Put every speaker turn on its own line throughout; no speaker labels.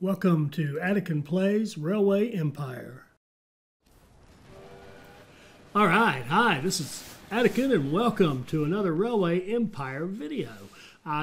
Welcome to Attican Plays Railway Empire. All right, hi, this is Attican and welcome to another Railway Empire video.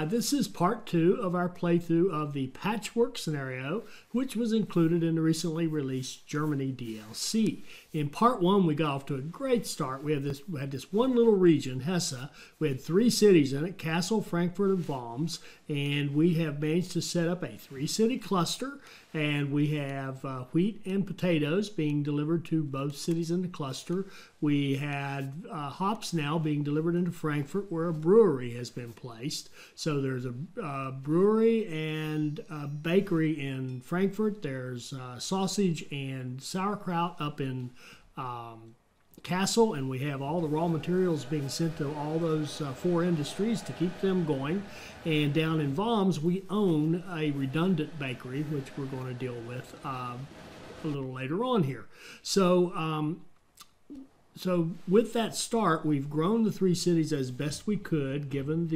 This is part 2 of our playthrough of the Patchwork scenario, which was included in the recently released Germany DLC. In part 1, we got off to a great start. We had this one little region, Hesse. We had 3 cities in it, Kassel, Frankfurt, and Worms, and we have managed to set up a 3-city cluster, and we have wheat and potatoes being delivered to both cities in the cluster. We had hops now being delivered into Frankfurt, where a brewery has been placed. So there's a brewery and a bakery in Frankfurt. There's sausage and sauerkraut up in Kassel, and we have all the raw materials being sent to all those 4 industries to keep them going. And down in Worms, we own a redundant bakery, which we're going to deal with a little later on here. So with that start, we've grown the 3 cities as best we could, given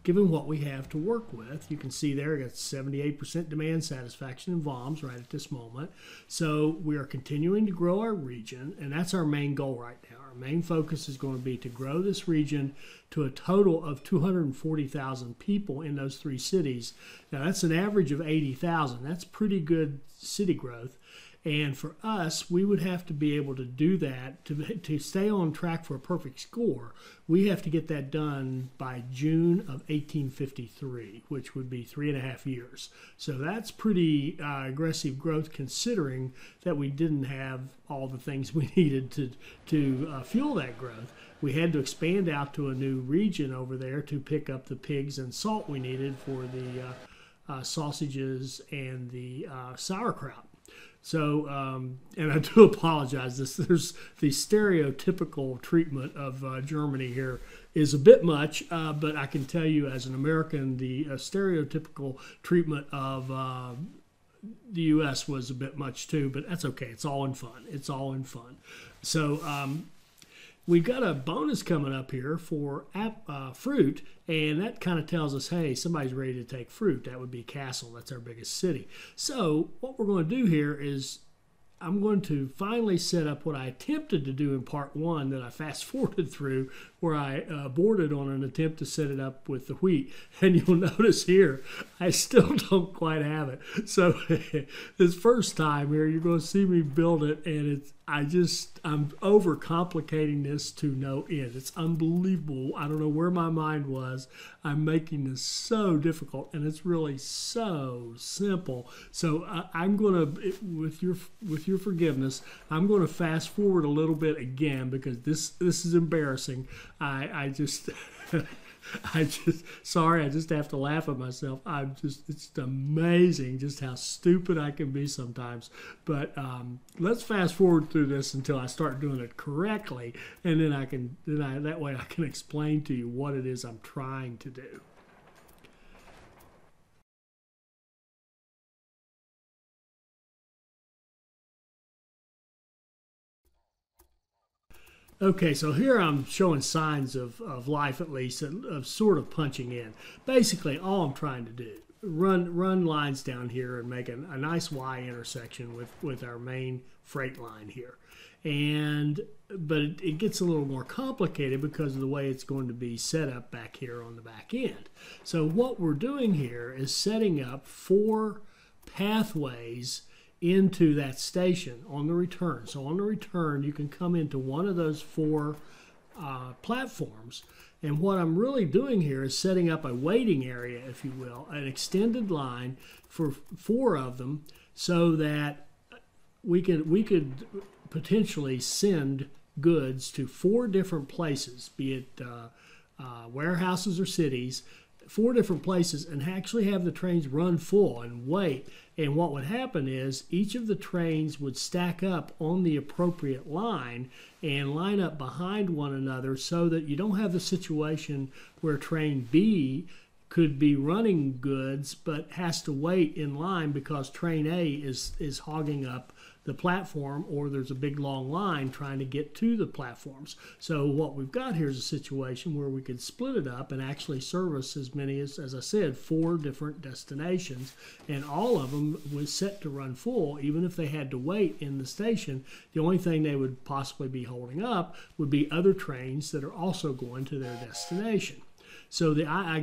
what we have to work with. You can see there, we got 78% demand satisfaction in Worms right at this moment. So we are continuing to grow our region, and that's our main goal right now. Our main focus is going to be to grow this region to a total of 240,000 people in those 3 cities. Now that's an average of 80,000. That's pretty good city growth. And for us, we would have to be able to do that to stay on track for a perfect score. We have to get that done by June of 1853, which would be 3.5 years. So that's pretty aggressive growth, considering that we didn't have all the things we needed to fuel that growth. We had to expand out to a new region over there to pick up the pigs and salt we needed for the sausages and the sauerkraut. So, and I do apologize. There's the stereotypical treatment of Germany here is a bit much, but I can tell you as an American, the stereotypical treatment of the U.S. was a bit much too, but that's okay. It's all in fun. It's all in fun. So, we've got a bonus coming up here for fruit, and that kind of tells us, hey, somebody's ready to take fruit. That would be Kassel. That's our biggest city. So what we're going to do here is I'm going to finally set up what I attempted to do in part 1 that I fast forwarded through, where I aborted on an attempt to set it up with the wheat. And you'll notice here, I still don't quite have it. So this first time here, you're going to see me build it, and I'm overcomplicating this to no end. It's unbelievable. I don't know where my mind was. I'm making this so difficult, and it's really so simple. So I'm going to, with your forgiveness, I'm going to fast forward a little bit again, because this is embarrassing. I just sorry, I just have to laugh at myself. It's amazing just how stupid I can be sometimes. But let's fast forward through this until I start doing it correctly, and then that way I can explain to you what it is I'm trying to do. Okay, so here I'm showing signs of life, at least, of sort of punching in. Basically, all I'm trying to do, run lines down here and make a nice Y intersection with our main freight line here. But it gets a little more complicated because of the way it's going to be set up back here on the back end. So what we're doing here is setting up 4 pathways into that station on the return. So on the return, you can come into one of those 4 platforms. And what I'm really doing here is setting up a waiting area, if you will, an extended line for 4 of them, so that we could potentially send goods to 4 different places, be it warehouses or cities, 4 different places, and actually have the trains run full and wait. And what would happen is each of the trains would stack up on the appropriate line and line up behind one another, so that you don't have the situation where train B could be running goods but has to wait in line because train A is hogging up the platform, or there's a big long line trying to get to the platforms. So what we've got here is a situation where we could split it up and actually service as many as I said, 4 different destinations, and all of them was set to run full. Even if they had to wait in the station, the only thing they would possibly be holding up would be other trains that are also going to their destination. So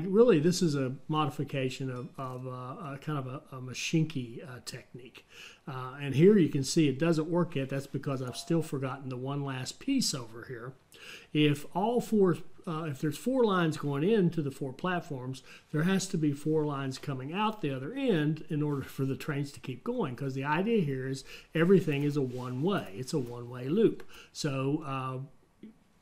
really, this is a modification of kind of a Mashinki technique. And here you can see it doesn't work yet. That's because I've still forgotten the one last piece over here. If there's 4 lines going into the 4 platforms, there has to be 4 lines coming out the other end in order for the trains to keep going. Because the idea here is everything is a one-way. It's a one-way loop.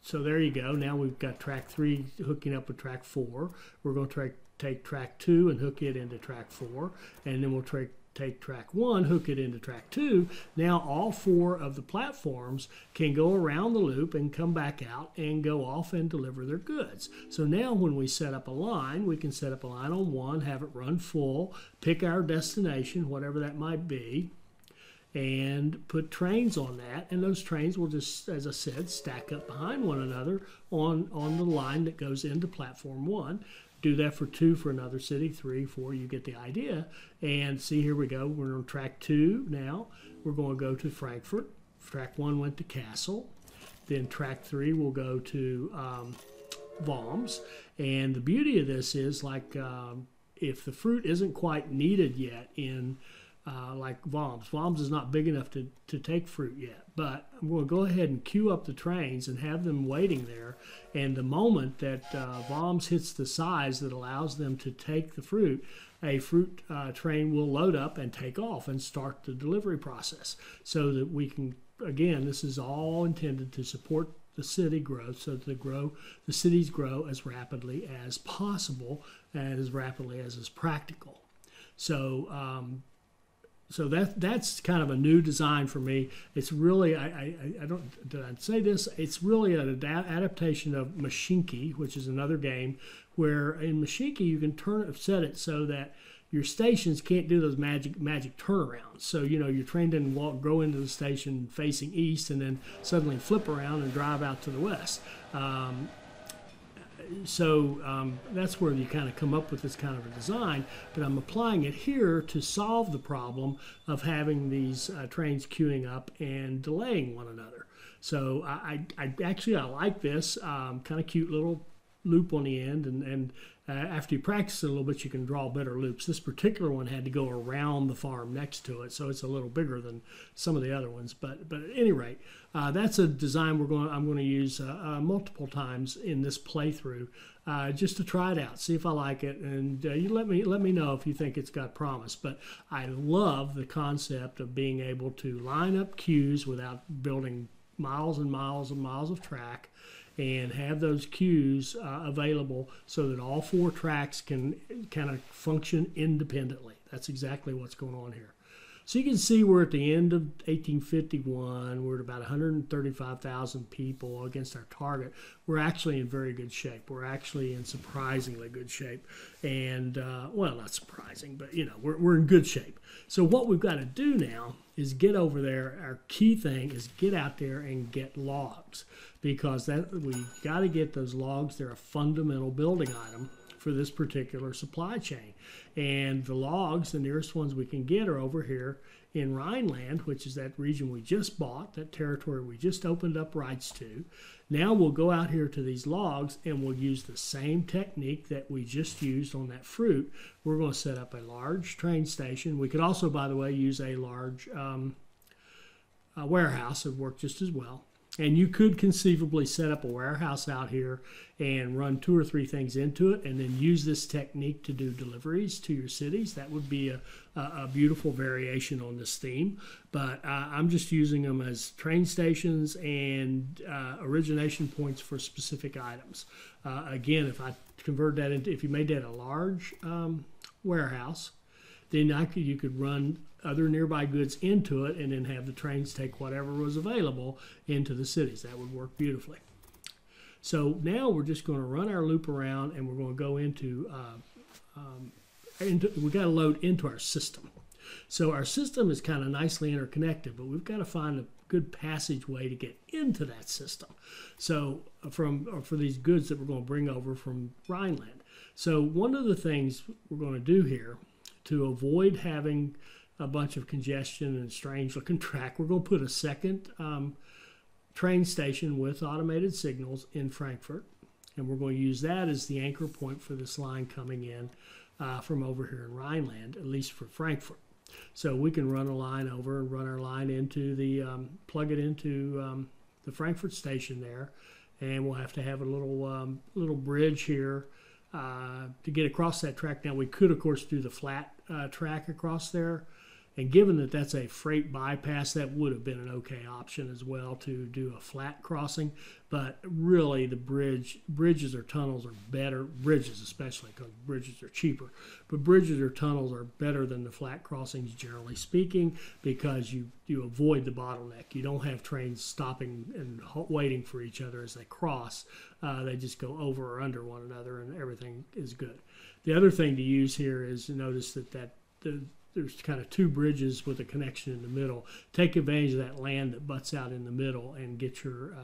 So there you go. Now we've got track 3 hooking up with track 4. We're going to take track 2 and hook it into track 4. And then we'll take track 1, hook it into track 2. Now all 4 of the platforms can go around the loop and come back out and go off and deliver their goods. So now when we set up a line, we can set up a line on 1, have it run full, pick our destination, whatever that might be, and put trains on that, and those trains will just, as I said, stack up behind one another on the line that goes into platform 1. Do that for 2 for another city, 3, 4, you get the idea. And see, here we go, we're on track 2 now. We're going to go to Frankfurt. Track 1 went to Kassel. Then track 3 will go to Worms. And the beauty of this is, like, if the fruit isn't quite needed yet in like Worms. Worms is not big enough to take fruit yet, but I'm going to go ahead and queue up the trains and have them waiting there. And the moment that Worms hits the size that allows them to take the fruit, a fruit train will load up and take off and start the delivery process, so that we can, again, this is all intended to support the city growth, so that the cities grow as rapidly as possible and as rapidly as is practical. So that's kind of a new design for me. It's really, I don't, did I say this? It's really an adaptation of Mashinki, which is another game where in Mashinki you can set it so that your stations can't do those magic turnarounds. So, you know, your train doesn't go into the station facing east and then suddenly flip around and drive out to the west. That's where you kind of come up with this kind of a design, but I'm applying it here to solve the problem of having these trains queuing up and delaying one another. So I like this kind of cute little loop on the end, and after you practice it a little bit, you can draw better loops. This particular one had to go around the farm next to it, so it's a little bigger than some of the other ones. But at any rate, that's a design I'm going to use multiple times in this playthrough, just to try it out, see if I like it, and you let me know if you think it's got promise. But I love the concept of being able to line up queues without building miles and miles and miles of track, and have those queues available so that all 4 tracks can kind of function independently. That's exactly what's going on here. So you can see we're at the end of 1851. We're at about 135,000 people against our target. We're actually in very good shape. We're actually in surprisingly good shape. And, well, not surprising, but, you know, we're in good shape. So what we've got to do now is get over there. Our key thing is get out there and get logs, because we got to get those logs. They're a fundamental building item for this particular supply chain. And the logs, the nearest ones we can get, are over here in Rhineland, which is that region we just bought, that territory we just opened up rights to. Now we'll go out here to these logs and we'll use the same technique that we just used on that fruit. We're going to set up a large train station. We could also, by the way, use a large warehouse. It would work just as well. And you could conceivably set up a warehouse out here and run 2 or 3 things into it, and then use this technique to do deliveries to your cities. That would be a beautiful variation on this theme. But I'm just using them as train stations and origination points for specific items. Again, if I convert that into, if you made that a large warehouse, then you could run other nearby goods into it and then have the trains take whatever was available into the cities. That would work beautifully. So now we're just going to run our loop around, and we're going to go into we got to load into our system. So our system is kind of nicely interconnected, but we've got to find a good passageway to get into that system. So for these goods that we're going to bring over from Rhineland. So one of the things we're going to do here to avoid having a bunch of congestion and strange looking track, we're going to put a second train station with automated signals in Frankfurt. And we're going to use that as the anchor point for this line coming in from over here in Rhineland, at least for Frankfurt. So we can run a line over and run our line into the, plug it into the Frankfurt station there. And we'll have to have a little bridge here to get across that track. Now we could, of course, do the flat track across there. And given that that's a freight bypass, that would have been an okay option as well to do a flat crossing. But really, the bridges or tunnels are better, bridges especially, because bridges are cheaper. But bridges or tunnels are better than the flat crossings, generally speaking, because you avoid the bottleneck. You don't have trains stopping and waiting for each other as they cross. They just go over or under one another, and everything is good. The other thing to use here is notice that there's kind of two bridges with a connection in the middle. Take advantage of that land that butts out in the middle and get your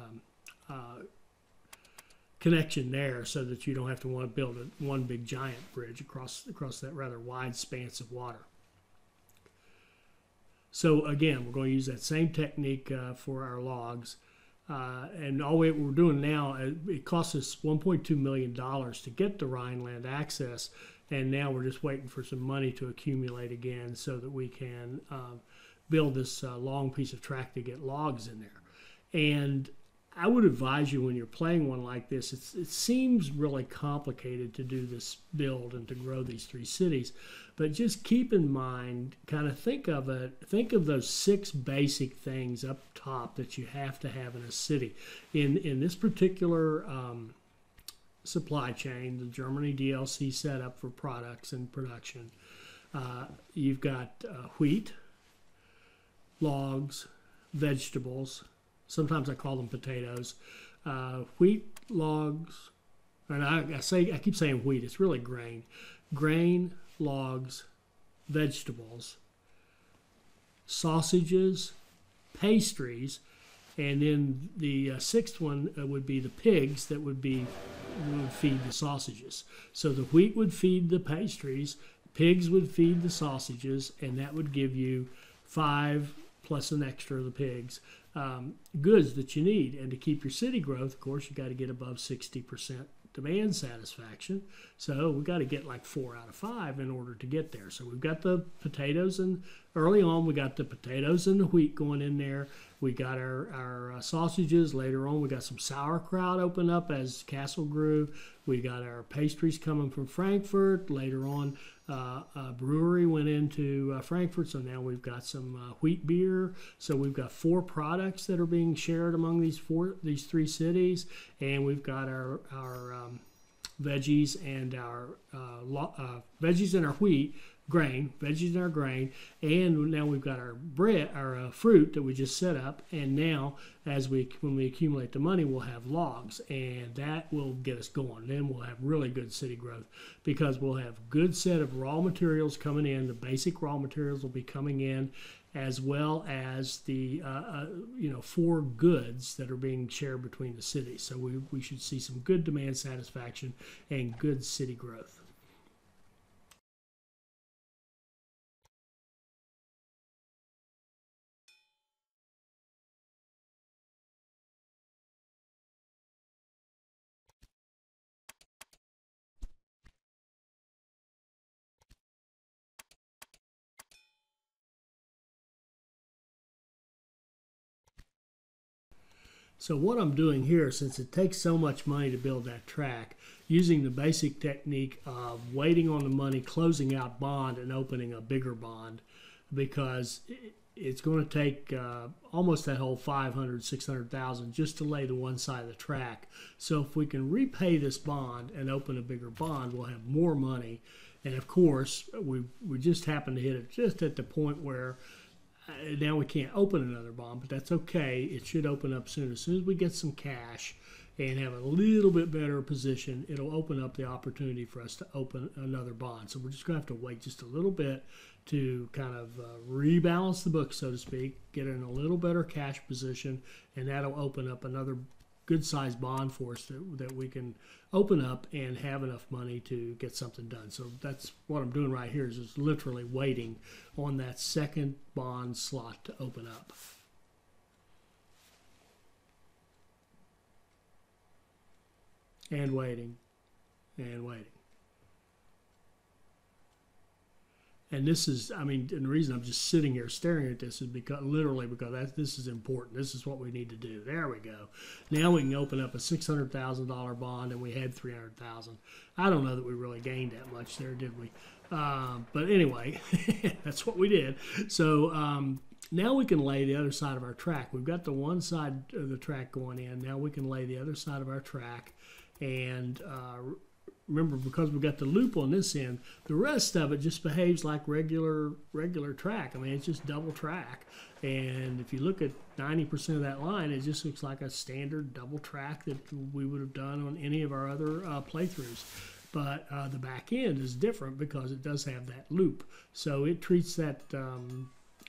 connection there so that you don't have to want to build one big giant bridge across that rather wide expanse of water. So again, we're going to use that same technique for our logs. And all we're doing now, it costs us $1.2 million to get the Rhineland access. And now we're just waiting for some money to accumulate again so that we can build this long piece of track to get logs in there. And I would advise you when you're playing one like this, it seems really complicated to do this build and to grow these three cities. But just keep in mind, kind of think of those 6 basic things up top that you have to have in a city. In this particular supply chain, the Germany DLC setup for products and production, you've got wheat, logs, vegetables. Sometimes I call them potatoes. Wheat, logs, and I keep saying wheat. It's really grain. Grain, logs, vegetables, sausages, pastries, and then the 6th one would be the pigs that would feed the sausages. So the wheat would feed the pastries, pigs would feed the sausages, and that would give you 5 plus an extra of the pigs goods that you need. And to keep your city growth, of course, you got to get above 60% demand satisfaction. So we've got to get like 4 out of 5 in order to get there. So we've got the potatoes, and early on we got the potatoes and the wheat going in there. We got our sausages. Later on we got some sauerkraut open up as Castle grew. We got our pastries coming from Frankfurt. Later on a brewery went into Frankfurt, so now we've got some wheat beer. So we've got 4 products that are being shared among these 3 cities, and we've got our veggies and our veggies and our wheat grain, veggies and our grain, and now we've got our bread, our fruit that we just set up. And now, when we accumulate the money, we'll have logs, and that will get us going. Then we'll have really good city growth because we'll have good set of raw materials coming in. The basic raw materials will be coming in, as well as the 4 goods that are being shared between the cities. So we should see some good demand satisfaction and good city growth. So what I'm doing here, since it takes so much money to build that track, using the basic technique of waiting on the money, closing out bond, and opening a bigger bond, because it's going to take almost that whole 500, 600,000 just to lay the one side of the track. So if we can repay this bond and open a bigger bond, we'll have more money. And of course, we just happen to hit it just at the point where now we can't open another bond, but that's okay. It should open up soon. As soon as we get some cash and have a little bit better position, it'll open up the opportunity for us to open another bond. So we're just going to have to wait just a little bit to kind of rebalance the book, so to speak, get in a little better cash position, and that'll open up another good-sized bond for us that we can open up and have enough money to get something done. So that's what I'm doing right here, is just literally waiting on that second bond slot to open up. And waiting, and waiting. And this is, I mean, and the reason I'm just sitting here staring at this is because, literally, because this is important. This is what we need to do. There we go. Now we can open up a $600,000 bond, and we had $300,000. I don't know that we really gained that much there, did we? But anyway, that's what we did. So now we can lay the other side of our track. We've got the one side of the track going in. Now we can lay the other side of our track, and remember, because we've got the loop on this end, the rest of it just behaves like regular track. I mean, it's just double track. And if you look at 90% of that line, it just looks like a standard double track that we would have done on any of our other playthroughs. But the back end is different because it does have that loop. So it treats that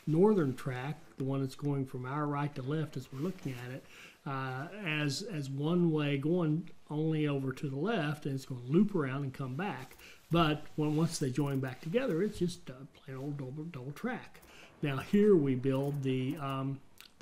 northern track, the one that's going from our right to left as we're looking at it, as one way going only over to the left, and it's going to loop around and come back. But once they join back together, it's just plain old double track. Now here we build the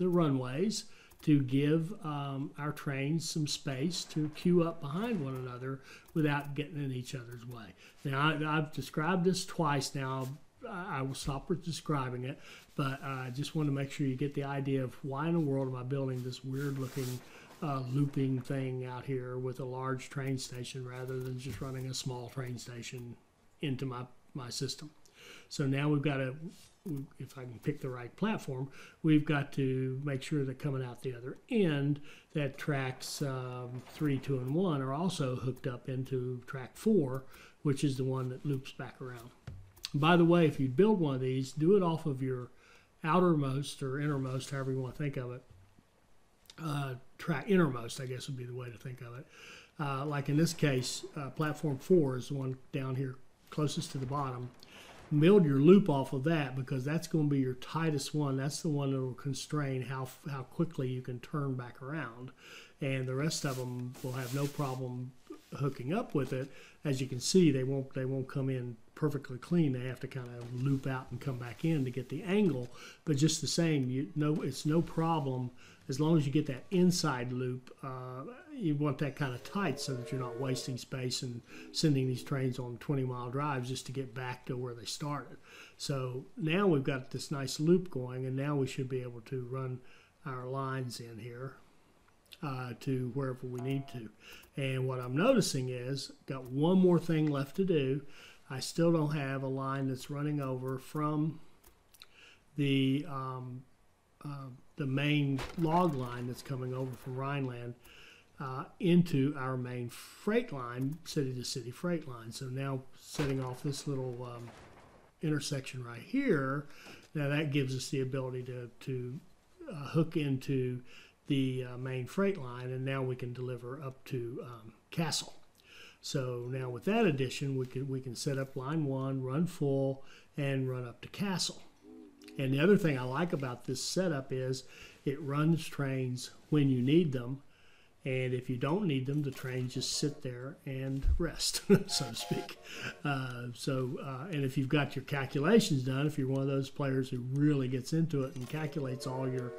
runways to give our trains some space to queue up behind one another without getting in each other's way. Now I've described this twice now. I will stop with describing it, but I just want to make sure you get the idea of why in the world am I building this weird-looking looping thing out here with a large train station rather than just running a small train station into my system. So now we've got to, if I can pick the right platform, we've got to make sure that coming out the other end, that tracks 3, 2, and 1 are also hooked up into track 4, which is the one that loops back around. By the way, if you build one of these, do it off of your outermost or innermost, however you want to think of it. Track innermost, I guess, would be the way to think of it. Like in this case, platform 4 is the one down here closest to the bottom. Build your loop off of that because that's going to be your tightest one. That's the one that will constrain how quickly you can turn back around. And the rest of them will have no problem hooking up with it. As you can see, they won't come in perfectly clean. They have to kind of loop out and come back in to get the angle. But just the same, it's no problem as long as you get that inside loop. You want that kind of tight so that you're not wasting space and sending these trains on 20-mile drives just to get back to where they started. So now we've got this nice loop going, and now we should be able to run our lines in here to wherever we need to. And what I'm noticing is, got one more thing left to do. I still don't have a line that's running over from the main log line that's coming over from Rhineland into our main freight line, city-to-city freight line. So now setting off this little intersection right here, now that gives us the ability to hook into the main freight line, and now we can deliver up to Kassel. So now with that addition, we can set up line 1, run full, and run up to Kassel. And the other thing I like about this setup is it runs trains when you need them, and if you don't need them, the trains just sit there and rest, so to speak. And if you've got your calculations done, if you're one of those players who really gets into it and calculates all your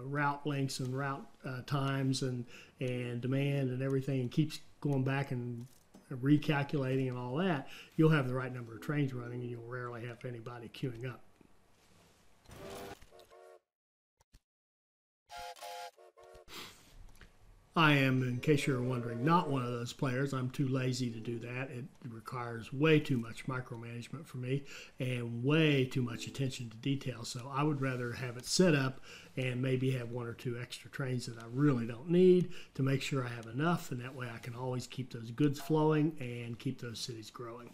route lengths and route times and demand and everything, and keeps going back and recalculating and all that, you'll have the right number of trains running, and you'll rarely have anybody queuing up. I am, in case you're wondering, not one of those players. I'm too lazy to do that. It requires way too much micromanagement for me and way too much attention to detail. So I would rather have it set up and maybe have 1 or 2 extra trains that I really don't need to make sure I have enough, and that way I can always keep those goods flowing and keep those cities growing.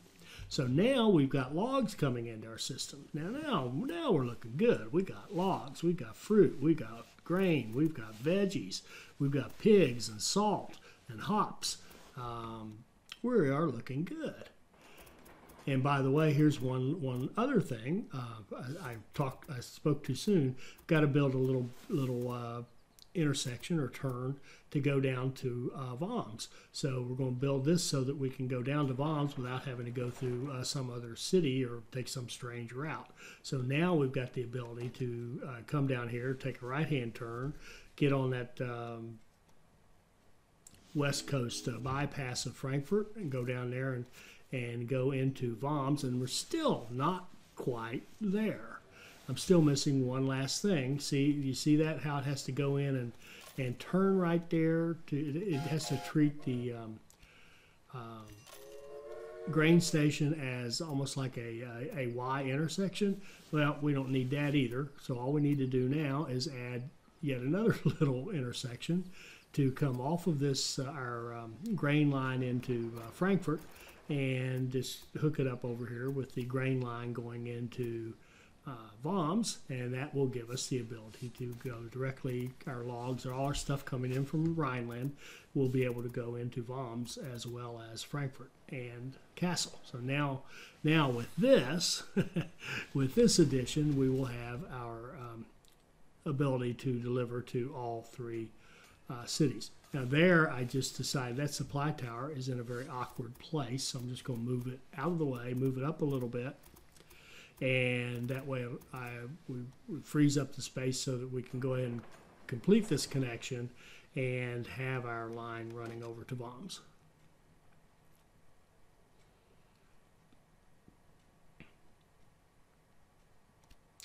So now we've got logs coming into our system. Now we're looking good. We got logs, we got fruit, we got grain, we've got veggies, we've got pigs and salt and hops. We are looking good. And by the way, here's one other thing. I spoke too soon. Got to build a little intersection or turn to go down to Voms. So we're going to build this so that we can go down to Voms without having to go through some other city or take some strange route. So now we've got the ability to come down here, take a right-hand turn, get on that west coast bypass of Frankfurt, and go down there and go into Voms, and we're still not quite there. I'm still missing one last thing. See, you see that, how it has to go in and turn right there. It has to treat the grain station as almost like a Y intersection. Well, we don't need that either. So all we need to do now is add yet another little intersection to come off of this our grain line into Frankfurt, and just hook it up over here with the grain line going into Voms, and that will give us the ability to go directly, our logs, all our stuff coming in from Rhineland, will be able to go into Voms as well as Frankfurt and Kassel. So now with this, with this addition, we will have our ability to deliver to all three cities. Now there, I just decided that supply tower is in a very awkward place, so I'm just going to move it out of the way, move it up a little bit, and that way we freeze up the space so that we can go ahead and complete this connection and have our line running over to Voms.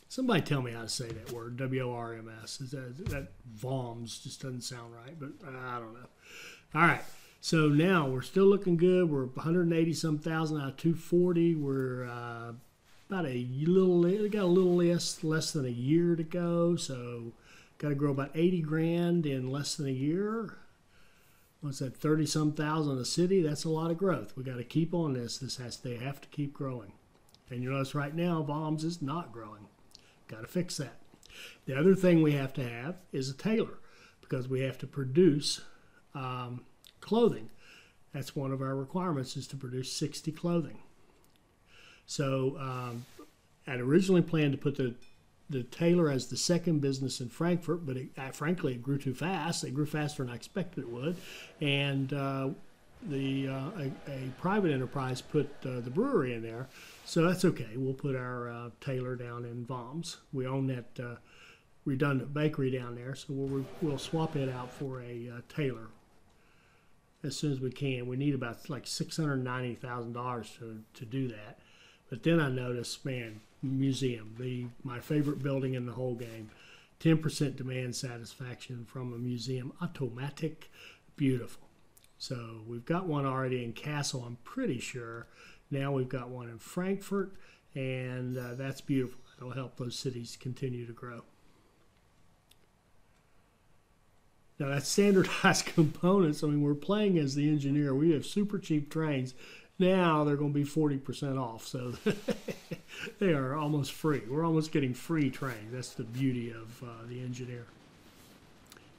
Somebody tell me how to say that word, W-O-R-M-S. That Voms just doesn't sound right, but I don't know. All right, so now we're still looking good. We're 180-some thousand out of 240. We're about we got a little less than a year to go, so got to grow about 80 grand in less than a year. What's that, 30-some thousand a city? That's a lot of growth. We got to keep on this. They have to keep growing. And you notice right now, Voms is not growing. Got to fix that. The other thing we have to have is a tailor, because we have to produce clothing. That's one of our requirements, is to produce 60 clothing. So I'd originally planned to put the tailor as the second business in Frankfurt, but frankly, it grew too fast. It grew faster than I expected it would. And a private enterprise put the brewery in there. So that's okay. We'll put our tailor down in Voms. We own that redundant bakery down there, so we'll swap it out for a tailor as soon as we can. We need about like $690,000 to do that. But then I noticed, man, museum, my favorite building in the whole game, 10% demand satisfaction from a museum, automatic, beautiful. So we've got one already in Kassel, I'm pretty sure. Now we've got one in Frankfurt, and that's beautiful. It'll help those cities continue to grow. Now that's standardized components. I mean, we're playing as the engineer. We have super cheap trains. Now they're going to be 40% off, so they are almost free. We're almost getting free trains. That's the beauty of the engineer.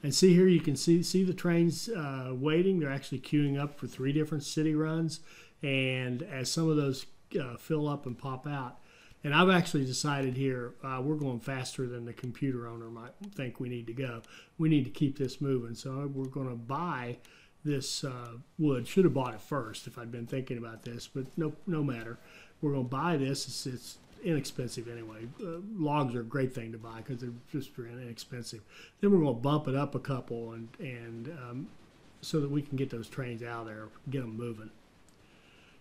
And see here, you can see the trains waiting. They're actually queuing up for 3 different city runs. And as some of those fill up and pop out, and I've actually decided here, we're going faster than the computer owner might think we need to go. We need to keep this moving. So we're going to buy this wood. Should have bought it first if I'd been thinking about this, but no matter. We're going to buy this. It's inexpensive anyway. Logs are a great thing to buy because they're just inexpensive. Then we're going to bump it up a couple and so that we can get those trains out of there, get them moving.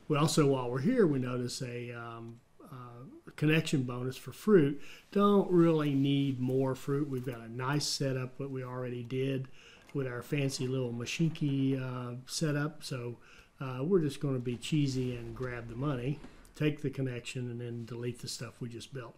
We also, while we're here, we notice a connection bonus for fruit. Don't really need more fruit. We've got a nice setup that we already did with our fancy little Machinki setup. So we're just going to be cheesy and grab the money, take the connection, and then delete the stuff we just built.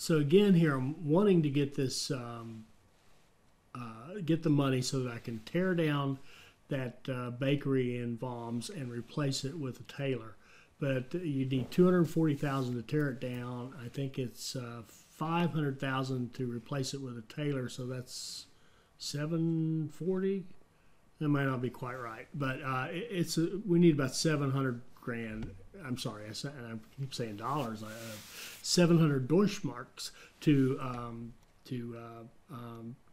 So again, here I'm wanting to get this, get the money so that I can tear down that bakery in Voms and replace it with a tailor. But you need $240,000 to tear it down. I think it's $500,000 to replace it with a tailor, so that's $740. That might not be quite right, but we need about 700 grand. I'm sorry, I keep saying dollars. 700 Deutschmarks to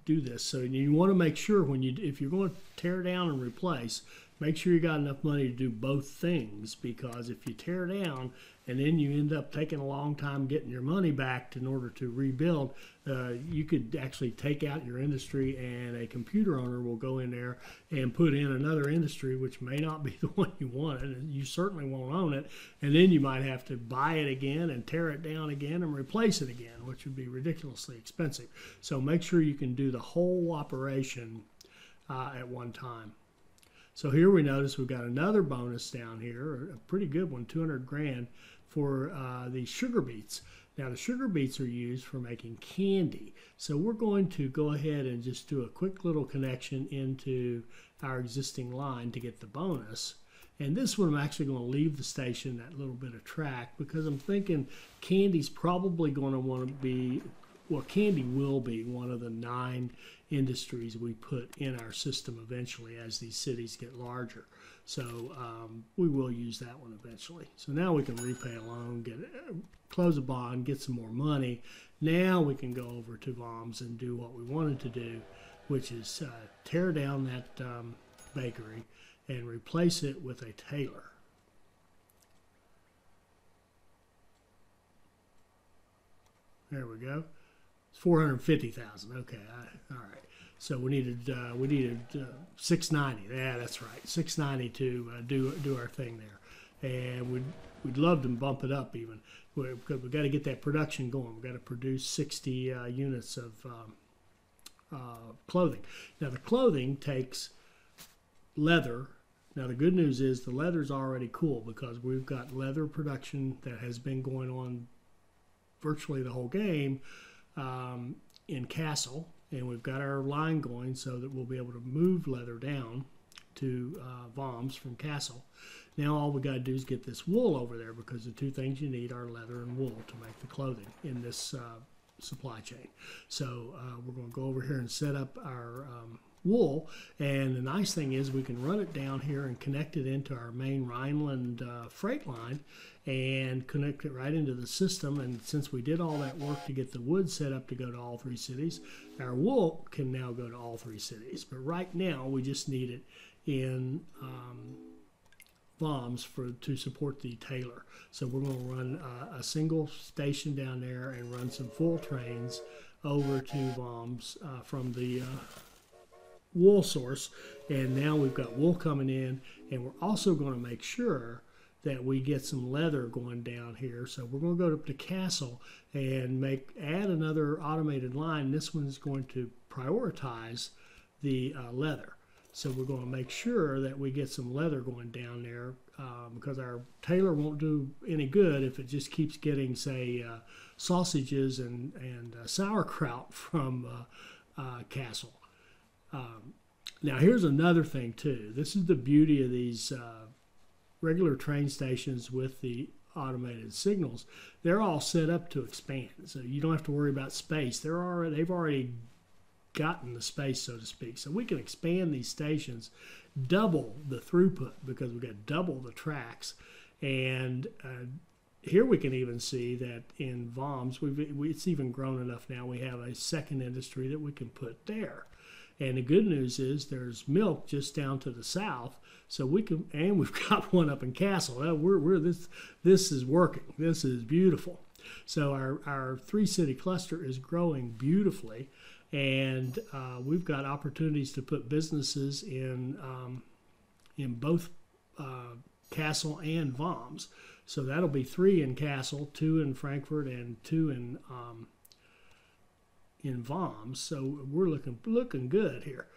do this. So you want to make sure if you're going to tear down and replace, make sure you got enough money to do both things, because if you tear down and then you end up taking a long time getting your money back in order to rebuild, you could actually take out your industry, and a computer owner will go in there and put in another industry, which may not be the one you wanted, and you certainly won't own it, and then you might have to buy it again and tear it down again and replace it again, which would be ridiculously expensive. So make sure you can do the whole operation at one time. So here we notice we've got another bonus down here, a pretty good one, 200 grand for the sugar beets. Now the sugar beets are used for making candy. So we're going to go ahead and just do a quick little connection into our existing line to get the bonus. And this one I'm actually going to leave the station, that little bit of track, because I'm thinking candy's probably going to want to be, well, candy will be one of the 9 industries we put in our system eventually as these cities get larger. So we will use that one eventually. So now we can repay a loan, close a bond, get some more money. Now we can go over to Voms and do what we wanted to do, which is tear down that bakery and replace it with a tailor. There we go. 450,000. Okay, all right. So we needed 690. Yeah, that's right, 690 to do our thing there, and we'd love to bump it up even, because we've got to get that production going. We've got to produce 60 units of clothing. Now the clothing takes leather. Now the good news is the leather's already cool, because we've got leather production that has been going on virtually the whole game in Castle, and we've got our line going so that we'll be able to move leather down to Voms from Castle. Now all we got to do is get this wool over there, because the two things you need are leather and wool to make the clothing in this supply chain. So we're going to go over here and set up our wool, and the nice thing is we can run it down here and connect it into our main Rhineland freight line and connect it right into the system. And since we did all that work to get the wood set up to go to all 3 cities, our wool can now go to all 3 cities. But right now we just need it in Voms to support the tailor. So we're going to run a single station down there and run some full trains over to Voms from the wool source. And now we've got wool coming in, and we're also going to make sure that we get some leather going down here. So we're going to go up to Castle and add another automated line. This one's going to prioritize the leather. So we're going to make sure that we get some leather going down there, because our tailor won't do any good if it just keeps getting, say, sausages and sauerkraut from Castle. Now here's another thing too. This is the beauty of these regular train stations with the automated signals. They're all set up to expand, so you don't have to worry about space. They've already gotten the space, so to speak. So we can expand these stations, double the throughput, because we've got double the tracks. And here we can even see that in Voms, it's even grown enough now. We have a second industry that we can put there. And the good news is there's milk just down to the south, so we can, and we've got one up in Castle. This is working. This is beautiful. So our 3-city cluster is growing beautifully, and we've got opportunities to put businesses in both Castle and Voms. So that'll be 3 in Castle, 2 in Frankfurt, and 2 in Voms. So we're looking good here.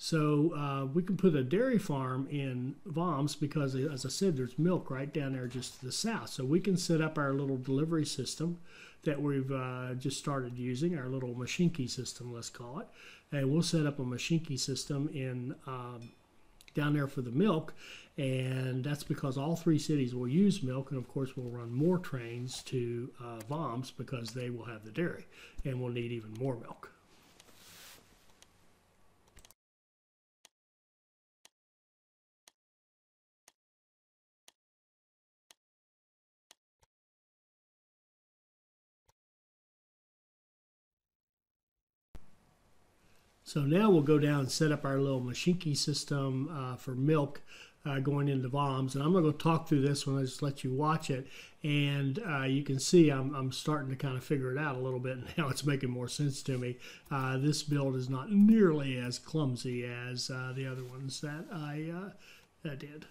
So we can put a dairy farm in Worms because, as I said, there's milk right down there just to the south. So we can set up our little delivery system that we've just started using, our little Machinke system, let's call it. And we'll set up a Machinke system in down there for the milk. And that's because all three cities will use milk. And, of course, we'll run more trains to Worms because they will have the dairy. And we'll need even more milk. So now we'll go down and set up our little Machinke system for milk going into Worms. And I'm going to go talk through this one. I'll just let you watch it. And you can see I'm starting to kind of figure it out a little bit. Now it's making more sense to me. This build is not nearly as clumsy as the other ones that I did.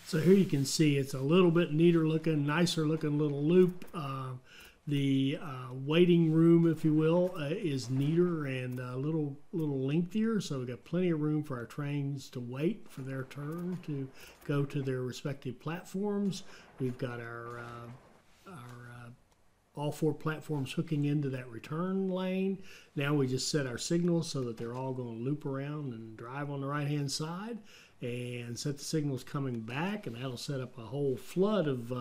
So here you can see it's a little bit neater looking, nicer looking little loop. The waiting room, if you will, is neater and a little lengthier. So we've got plenty of room for our trains to wait for their turn to go to their respective platforms. We've got our all four platforms hooking into that return lane. Now we just set our signals so that they're all going to loop around and drive on the right-hand side, and set the signals coming back, and that'll set up a whole flood of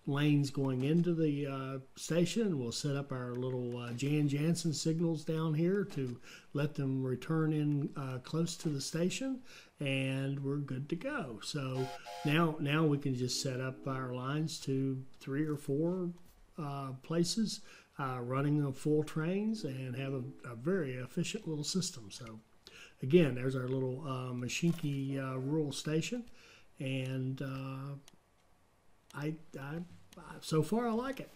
lanes going into the station. We'll set up our little Jan Jansen signals down here to let them return in close to the station, and we're good to go. So now we can just set up our lines to 3 or 4 places running full trains and have a very efficient little system. So again, there's our little Machinke rural station, and I so far I like it.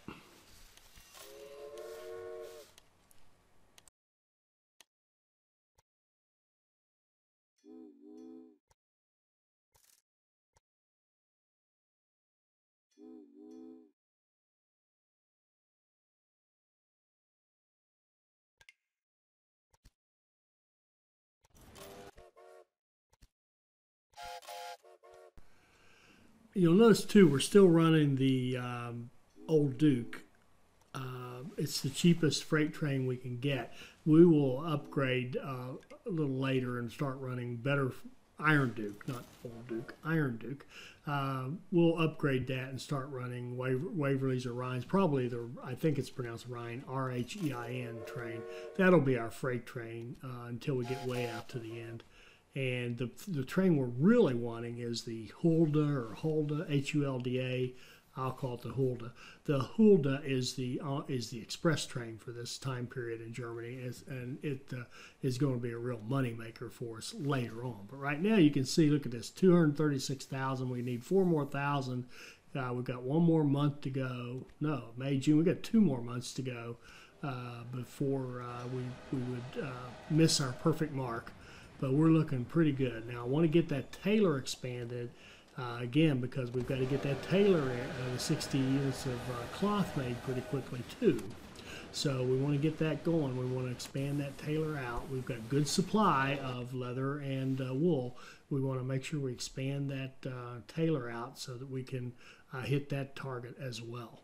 You'll notice too, we're still running the old Duke. It's the cheapest freight train we can get. We will upgrade a little later and start running better Iron Duke, not Old Duke, Iron Duke. We'll upgrade that and start running Waverly's or Rhines, probably I think it's pronounced Rhine, R-H-E-I-N train. That'll be our freight train until we get way out to the end. And the train we're really wanting is the Hulda, Hulda, H-U-L-D-A, I'll call it the Hulda. The Hulda is the express train for this time period in Germany, and it is going to be a real money maker for us later on. But right now, you can see, look at this, 236,000. We need 4 more thousand. We've got 1 more month to go. No, May, June. We've got 2 more months to go before we would miss our perfect mark. But we're looking pretty good. Now, I want to get that tailor expanded again, because we've got to get that tailor, the 60 units of cloth made pretty quickly too. So we want to get that going. We want to expand that tailor out. We've got good supply of leather and wool. We want to make sure we expand that tailor out so that we can hit that target as well.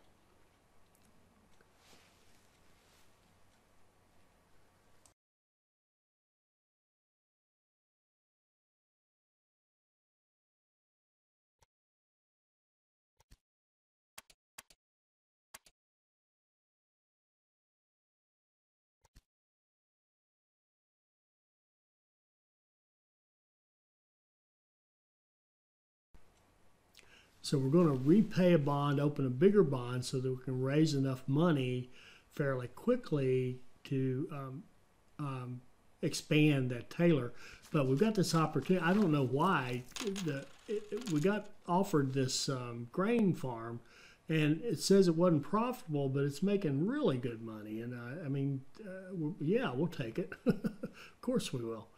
So we're going to repay a bond, open a bigger bond so that we can raise enough money fairly quickly to expand that tailor. But we've got this opportunity. I don't know why we got offered this grain farm, and it says it wasn't profitable, but it's making really good money. And I mean, yeah, we'll take it. Of course we will.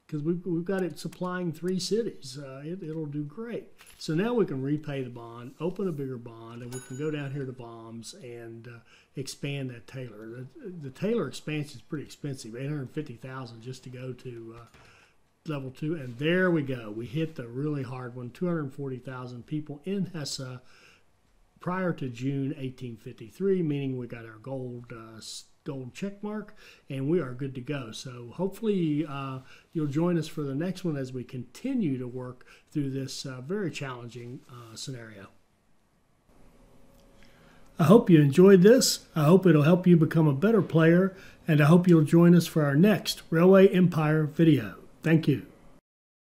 Because we've got it supplying 3 cities. It'll do great. So now we can repay the bond, open a bigger bond, and we can go down here to BOMs and expand that tailor. The tailor expansion is pretty expensive, $850,000 just to go to level 2. And there we go. We hit the really hard one, 240,000 people in Hesse prior to June 1853, meaning we got our gold check mark, and we are good to go. So hopefully you'll join us for the next one as we continue to work through this very challenging scenario. I hope you enjoyed this. I hope it'll help you become a better player, and I hope you'll join us for our next Railway Empire video. Thank you.